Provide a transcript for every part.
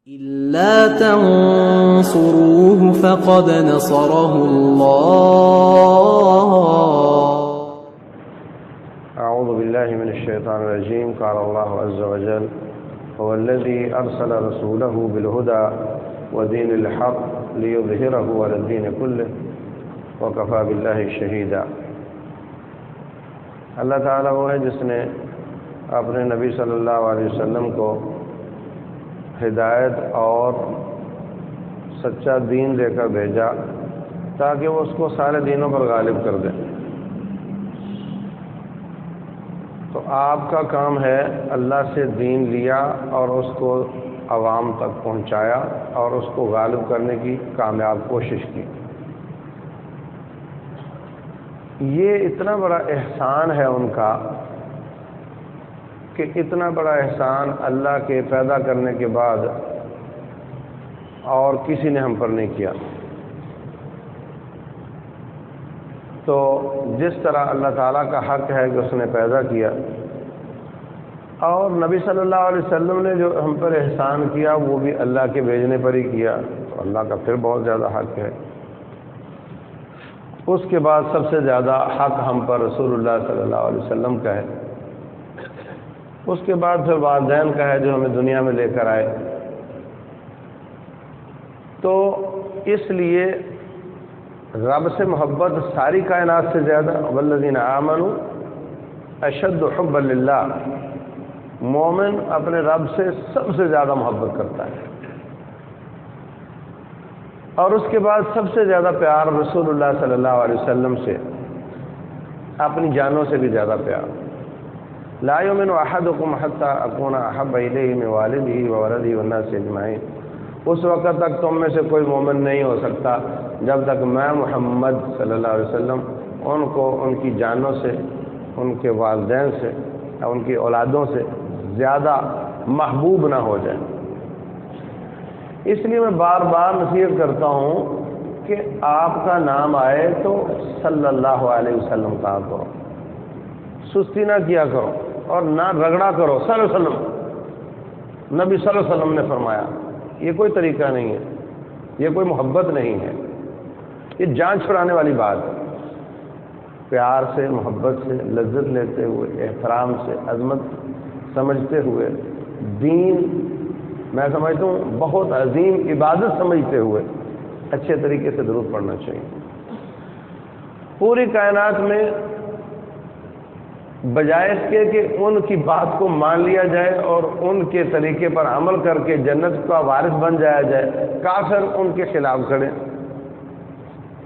إلا تنصروه فقد نصره الله. أعوذ بالله من الشيطان الرجيم. قال الله عز وجل: هو الذي أرسل رسوله بالهدى ودين الحق ليظهره على الدين كله وكفى بالله شهيدا. اللہ تعالیٰ وہ ہے جس نے اپنے نبی صلی اللہ علیہ وسلم کو ہدایت اور سچا دین دے کر بھیجا تاکہ وہ اس کو سارے دینوں پر غالب کر دے. تو آپ کا کام ہے اللہ سے دین لیا اور اس کو عوام تک پہنچایا اور اس کو غالب کرنے کی کامیاب کوشش کی. یہ اتنا بڑا احسان ہے ان کا کہ اتنا بڑا احسان اللہ کے پیدا کرنے کے بعد اور کسی نے ہم پر نہیں کیا. تو جس طرح اللہ تعالیٰ کا حق ہے کہ اس نے پیدا کیا اور نبی صلی اللہ علیہ وسلم نے جو ہم پر احسان کیا وہ بھی اللہ کے بھیجنے پر ہی کیا، تو اللہ کا پھر بہت زیادہ حق ہے. اس کے بعد سب سے زیادہ حق ہم پر رسول اللہ صلی اللہ علیہ وسلم کا ہے. اس کے بعد پھر والدین کا ہے جو ہمیں دنیا میں لے کر آئے. تو اس لیے رب سے محبت ساری کائنات سے زیادہ، والذین آمنوا اشد حبا للہ، مومن اپنے رب سے سب سے زیادہ محبت کرتا ہے. اور اس کے بعد سب سے زیادہ پیار رسول اللہ صلی اللہ علیہ وسلم سے، اپنی جانوں سے بھی زیادہ پیار. لا یؤمن احدکم حتی اکون احب الیہ من والدہ وولدہ والناس اجمعین. اس وقت تک تم میں سے کوئی مومن نہیں ہو سکتا جب تک میں محمد صلی اللہ علیہ وسلم ان کو ان کی جانوں سے، ان کے والدین سے، ان کی اولادوں سے زیادہ محبوب نہ ہو جائے. اس لیے میں بار بار نصیحت کرتا ہوں کہ آپ کا نام آئے تو صلی اللہ علیہ وسلم کہا کرو، سستی نہ کیا کرو اور نہ رگڑا کرو. صلی اللہ علیہ وسلم، نبی صلی اللہ علیہ وسلم نے فرمایا. یہ کوئی طریقہ نہیں ہے، یہ کوئی محبت نہیں ہے، یہ جان چھڑانے والی بات ہے. پیار سے، محبت سے، لذت لیتے ہوئے، احترام سے، عظمت سمجھتے ہوئے، دین میں سمجھتا ہوں بہت عظیم عبادت سمجھتے ہوئے اچھے طریقے سے درود پڑھنا چاہیے. پوری کائنات میں بجائے اس کے کہ ان کی بات کو مان لیا جائے اور ان کے طریقے پر عمل کر کے جنت کا وارث بن جایا جائے، کافر ان کے خلاف کھڑے،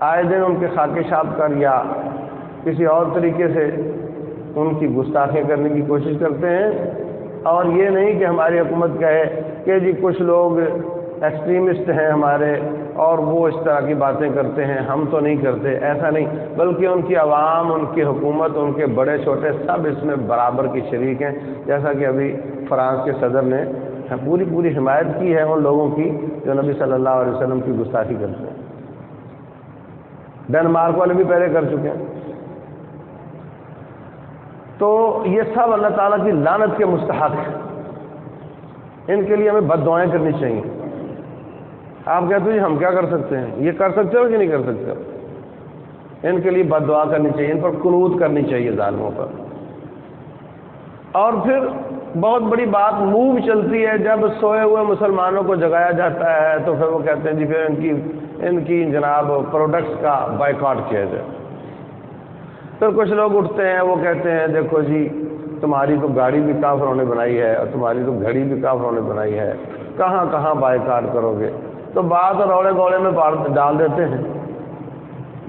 آئے دن ان کے خاکے شاب کر یا کسی اور طریقے سے ان کی گستاخی کرنے کی کوشش کرتے ہیں. اور یہ نہیں کہ ہماری حکومت کہے کہ جی کچھ لوگ ایکسٹریمسٹ ہیں ہمارے اور وہ اس طرح کی باتیں کرتے ہیں، ہم تو نہیں کرتے. ایسا نہیں، بلکہ ان کی عوام، ان کی حکومت، ان کے بڑے چھوٹے سب اس میں برابر کی شریک ہیں. جیسا کہ ابھی فرانس کے صدر نے پوری حمایت کی ہے ان لوگوں کی جو نبی صلی اللہ علیہ وسلم کی گستاخی کرتے ہیں. ڈنمارک والے بھی پہلے کر چکے ہیں. تو یہ سب اللہ تعالیٰ کی لعنت کے مستحق ہیں. ان کے لیے ہمیں بد دعائیں کرنی چاہیے. آپ کہتے ہیں ہم کیا کر سکتے ہیں؟ یہ کر سکتے ہو کہ نہیں کر سکتے ہو؟ ان کے لیے بد دعا کرنی چاہیے، ان پر قنوت کرنی چاہیے ظالموں پر. اور پھر بہت بڑی بات موو چلتی ہے، جب سوئے ہوئے مسلمانوں کو جگایا جاتا ہے تو پھر وہ کہتے ہیں جی پھر ان کی جناب پروڈکٹس کا بائیکاٹ کیا جائے. پھر کچھ لوگ اٹھتے ہیں، وہ کہتے ہیں دیکھو جی تمہاری تو گاڑی بھی کافروں نے بنائی ہے اور تمہاری تو گھڑی بھی کافروں نے بنائی ہے، کہاں کہاں بائیکاٹ کرو گے. تو بات روڑے گوڑے میں ڈال دیتے ہیں.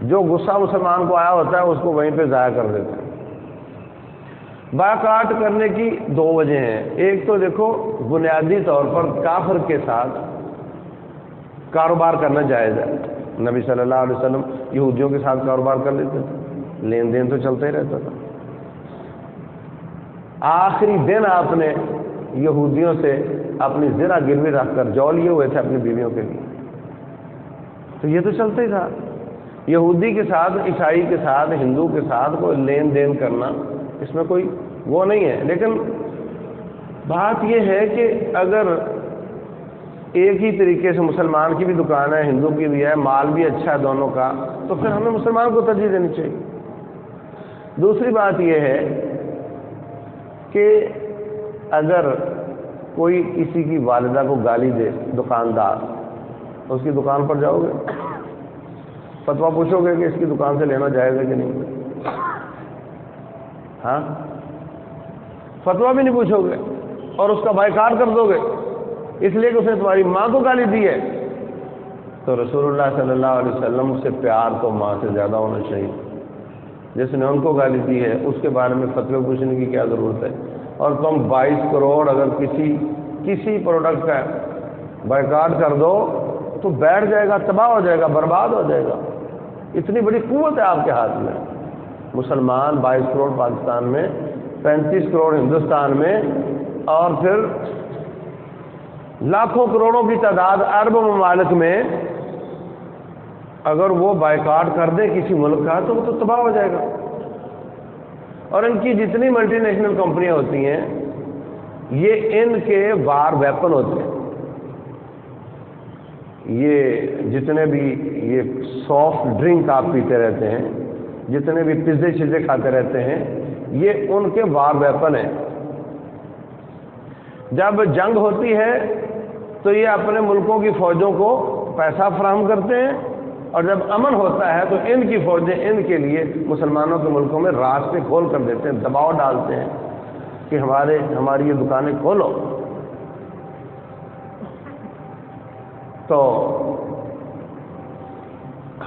جو غصہ مسلمان کو آیا ہوتا ہے اس کو وہیں پہ ضائع کر دیتے ہیں. بائیکاٹ کرنے کی دو وجہ ہیں. ایک تو دیکھو بنیادی طور پر کافر کے ساتھ کاروبار کرنا جائز ہے. نبی صلی اللہ علیہ وسلم یہودیوں کے ساتھ کاروبار کر لیتے تھے، لین دین تو چلتا ہی رہتا تھا. آخری دن آپ نے یہودیوں سے اپنی زرہ گروی رکھ کر جو لیے ہوئے تھے اپنی بیویوں کے لیے، تو یہ تو چلتا ہی تھا. یہودی کے ساتھ، عیسائی کے ساتھ، ہندو کے ساتھ کوئی لین دین کرنا اس میں کوئی وہ نہیں ہے. لیکن بات یہ ہے کہ اگر ایک ہی طریقے سے مسلمان کی بھی دکان ہے، ہندو کی بھی ہے، مال بھی اچھا ہے دونوں کا، تو پھر ہمیں مسلمان کو ترجیح دینی چاہیے۔ دوسری بات یہ ہے کہ اگر کوئی کسی کی والدہ کو گالی دے دکاندار، اس کی دکان پر جاؤ گے، فتویٰ پوچھو گے کہ اس کی دکان سے لینا جائز ہے کہ نہیں؟ ہاں، فتویٰ بھی نہیں پوچھو گے اور اس کا بائیکاٹ کر دو گے اس لیے کہ اس نے تمہاری ماں کو گالی دی ہے۔ تو رسول اللہ صلی اللہ علیہ وسلم سے پیار تو ماں سے زیادہ ہونا چاہیے۔ جس نے ان کو گالی دی ہے اس کے بارے میں فتوی پوچھنے کی کیا ضرورت ہے؟ اور تم 22 کروڑ اگر کسی پروڈکٹ کا بائیکاٹ کر دو تو بیٹھ جائے گا، تباہ ہو جائے گا، برباد ہو جائے گا۔ اتنی بڑی قوت ہے آپ کے ہاتھ میں۔ مسلمان 22 کروڑ پاکستان میں، 35 کروڑ ہندوستان میں، اور پھر لاکھوں کروڑوں کی تعداد عرب ممالک میں، اگر وہ بائیکاٹ کر دے کسی ملک کا تو وہ تو تباہ ہو جائے گا۔ اور ان کی جتنی ملٹی نیشنل کمپنیاں ہوتی ہیں یہ ان کے وار ویپن ہوتے ہیں۔ یہ جتنے بھی یہ سافٹ ڈرنک آپ پیتے رہتے ہیں، جتنے بھی پیزے شیزے کھاتے رہتے ہیں، یہ ان کے وار ویپن ہیں۔ جب جنگ ہوتی ہے تو یہ اپنے ملکوں کی فوجوں کو پیسہ فراہم کرتے ہیں، اور جب امن ہوتا ہے تو ان کی فوجیں ان کے لیے مسلمانوں کے ملکوں میں راستے کھول کر دیتے ہیں، دباؤ ڈالتے ہیں کہ ہماری یہ دکانیں کھولو۔ تو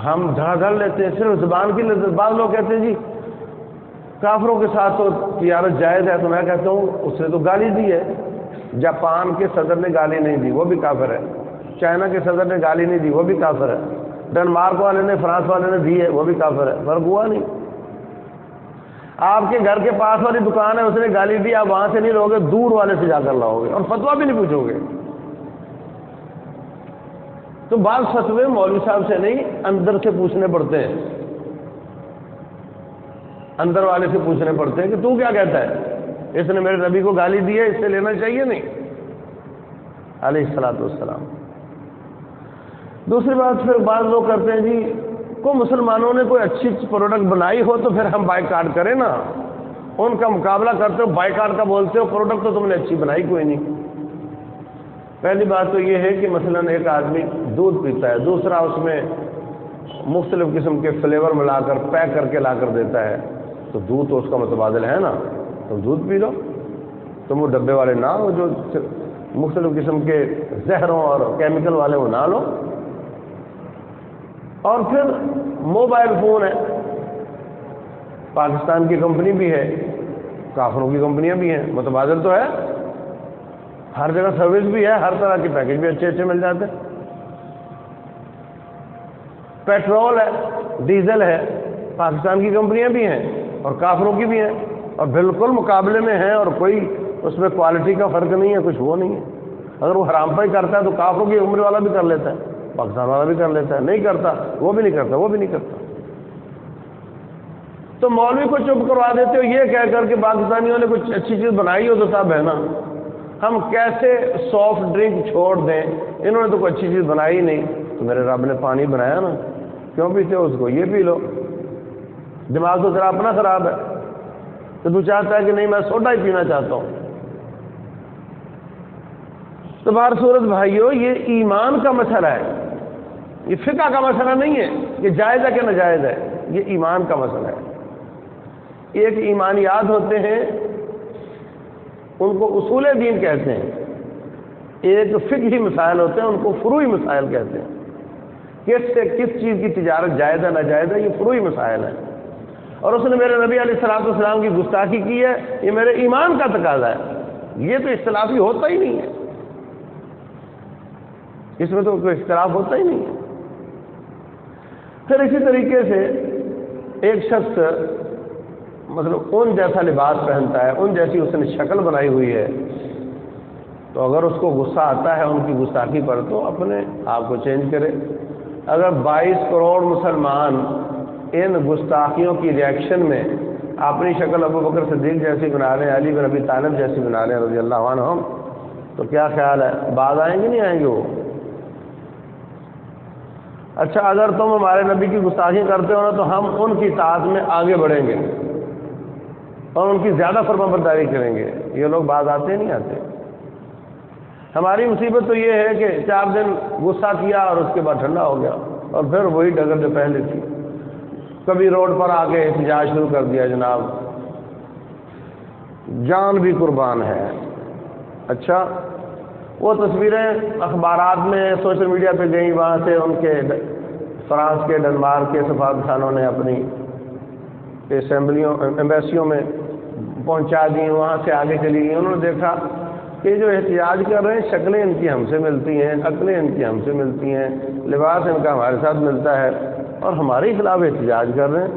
ہم دھڑ لیتے ہیں صرف زبان کی لذت۔ بعض لوگ کہتے ہیں جی کافروں کے ساتھ تو تجارت جائز ہے، تو میں کہتا ہوں اس نے تو گالی دی ہے۔ جاپان کے صدر نے گالی نہیں دی، وہ بھی کافر ہے۔ چائنا کے صدر نے گالی نہیں دی، وہ بھی کافر ہے۔ ڈنمارک والے نے، فرانس والے نے دی ہے، وہ بھی کافر ہے۔ فرق ہوا نہیں۔ آپ کے گھر کے پاس والی دکان ہے، اس نے گالی دی، آپ وہاں سے نہیں لو گے، دور والے سے جا کر لاؤ گے، اور فتویٰ بھی نہیں پوچھو گے۔ تو بعض فتوے مولوی صاحب سے نہیں، اندر سے پوچھنے پڑتے ہیں، اندر والے سے پوچھنے پڑتے ہیں کہ تو کیا کہتا ہے، اس نے میرے نبی کو گالی دی ہے، اس سے لینا چاہیے نہیں، علیہ الصلوۃ والسلام۔ دوسری بات پھر بعض لوگ کرتے ہیں جی کو مسلمانوں نے کوئی اچھی پروڈکٹ بنائی ہو تو پھر ہم بائیکاٹ کریں نا، ان کا مقابلہ کرتے ہو، بائیکاٹ کا بولتے ہو، پروڈکٹ تو تم نے اچھی بنائی کوئی نہیں۔ پہلی بات تو یہ ہے کہ مثلا ایک آدمی دودھ پیتا ہے، دوسرا اس میں مختلف قسم کے فلیور ملا کر پیک کر کے لا کر دیتا ہے، تو دودھ تو اس کا متبادل ہے نا، تم دودھ پی لو، تم وہ ڈبے والے نہ ہو جو مختلف قسم کے زہروں اور کیمیکل والے وہ نہ لو۔ اور پھر موبائل فون ہے، پاکستان کی کمپنی بھی ہے، کافروں کی کمپنیاں بھی ہیں، متبادل تو ہے، ہر جگہ سروس بھی ہے، ہر طرح کے پیکج بھی اچھے اچھے مل جاتے ہیں۔ پیٹرول ہے، ڈیزل ہے، پاکستان کی کمپنیاں بھی ہیں اور کافروں کی بھی ہیں، اور بالکل مقابلے میں ہیں، اور کوئی اس میں کوالٹی کا فرق نہیں ہے، کچھ وہ نہیں ہے۔ اگر وہ حرام پائی کرتا ہے تو کافروں کی عمر والا بھی کر لیتا ہے، پاکستان والا بھی کر لیتا ہے، نہیں کرتا وہ بھی نہیں کرتا، وہ بھی نہیں کرتا۔ تو مولوی کو چپ کروا دیتے ہو یہ کہہ کر کے پاکستانیوں نے کچھ اچھی چیز بنائی ہو تو تب ہے نا۔ ہم کیسے سافٹ ڈرنک چھوڑ دیں، انہوں نے تو کوئی اچھی چیز بنائی نہیں، تو میرے رب نے پانی بنایا نا، کیوں پیتے ہو اس کو، یہ پی لو۔ دماغ تو تیرا اپنا خراب ہے، تو تو چاہتا ہے کہ نہیں میں سوڈا ہی پینا چاہتا ہوں۔ تو بہر صورت بھائیو یہ ایمان کا مسئلہ ہے، یہ فقہ کا مسئلہ نہیں ہے کہ جائز ہے کہ ناجائز ہے، یہ ایمان کا مسئلہ ہے۔ ایک ایمانیات ہوتے ہیں، ان کو اصول دین کہتے ہیں، ایک فقہی مسائل ہوتے ہیں، ان کو فروعی مسائل کہتے ہیں۔ کس سے کس چیز کی تجارت جائز ہے ناجائز ہے، یہ فروعی مسائل ہیں، اور اس نے میرے نبی علیہ الصلوۃ والسلام کی گستاخی کی ہے، یہ میرے ایمان کا تقاضا ہے، یہ تو اختلافی ہوتا ہی نہیں ہے، اس میں تو کوئی اختلاف ہوتا ہی نہیں ہے۔ پھر اسی طریقے سے ایک شخص مطلب ان جیسا لباس پہنتا ہے، ان جیسی اس نے شکل بنائی ہوئی ہے، تو اگر اس کو غصہ آتا ہے ان کی گستاخی پر تو اپنے آپ کو چینج کرے۔ اگر 22 کروڑ مسلمان ان گستاخیوں کی ریئیکشن میں اپنی شکل ابو بکر صدیق جیسی بنا لیں، علی بن ابی طالب جیسی بنا لیں رضی اللہ عنہم، تو کیا خیال ہے بعد آئیں گے نہیں آئیں گے وہ؟ اچھا اگر تم ہمارے نبی کی گستاخی کرتے ہو نا تو ہم ان کی اطاعت میں آگے بڑھیں گے اور ان کی زیادہ فرمانبرداری کریں گے. یہ لوگ بعد آتے نہیں آتے. ہماری مصیبت تو یہ ہے کہ 4 دن غصہ کیا اور اس کے بعد ٹھنڈا ہو گیا اور پھر وہی ڈگر جو پہلے تھی. کبھی روڈ پر آ کے احتجاج شروع کر دیا جناب جان بھی قربان ہے. اچھا وہ تصویریں اخبارات میں سوشل میڈیا پہ گئیں, وہاں سے ان کے فرانس کے ڈنمارک کے سفارتخانوں نے اپنی اسمبلیوں ایمبیسیوں میں پہنچا دی, وہاں سے آگے چلی گئی. انہوں نے دیکھا کہ جو احتجاج کر رہے ہیں شکلیں ان کی ہم سے ملتی ہیں, عقلیں ان کی ہم سے ملتی ہیں, لباس ان کا ہمارے ساتھ ملتا ہے اور ہمارے خلاف احتجاج کر رہے ہیں.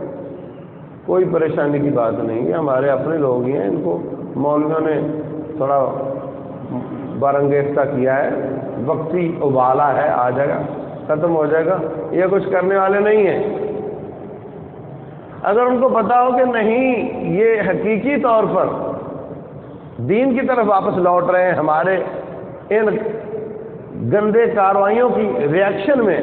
کوئی پریشانی کی بات نہیں ہے, ہمارے اپنے لوگ ہی ہیں. ان کو مولویوں نے تھوڑا برانگیختہ کیا ہے, وقتی ابالا ہے, آ جائے گا ختم ہو جائے گا. یہ کچھ کرنے والے نہیں ہیں. اگر ان کو پتا ہو کہ نہیں یہ حقیقی طور پر دین کی طرف واپس لوٹ رہے ہیں ہمارے ان گندے کارروائیوں کی ریئیکشن میں,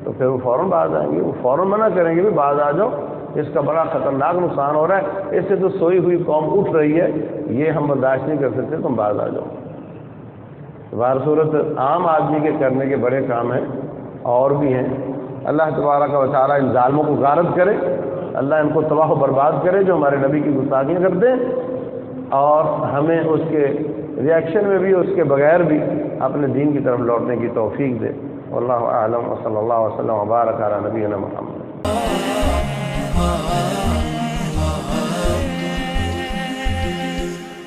تو پھر وہ فوراً باز آئیں گے. وہ فوراً منع کریں گے بھی باز آ جاؤ, اس کا بڑا خطرناک نقصان ہو رہا ہے, اس سے تو سوئی ہوئی قوم اٹھ رہی ہے, یہ ہم برداشت نہیں کر سکتے, تم باز آ جاؤ. بہر صورت عام آدمی کے کرنے کے بڑے کام ہیں اور بھی ہیں. اللہ تبارک و تعالیٰ ان ظالموں کو غارت کرے, اللہ ان کو تباہ و برباد کرے جو ہمارے نبی کی گستاخیاں کرتے ہیں, اور ہمیں اس کے ریئیکشن میں بھی اس کے بغیر بھی اپنے دین کی طرف لوٹنے کی توفیق دے. واللہ اعلم وصلی اللہ وسلم وبارک علی نبینا محمد.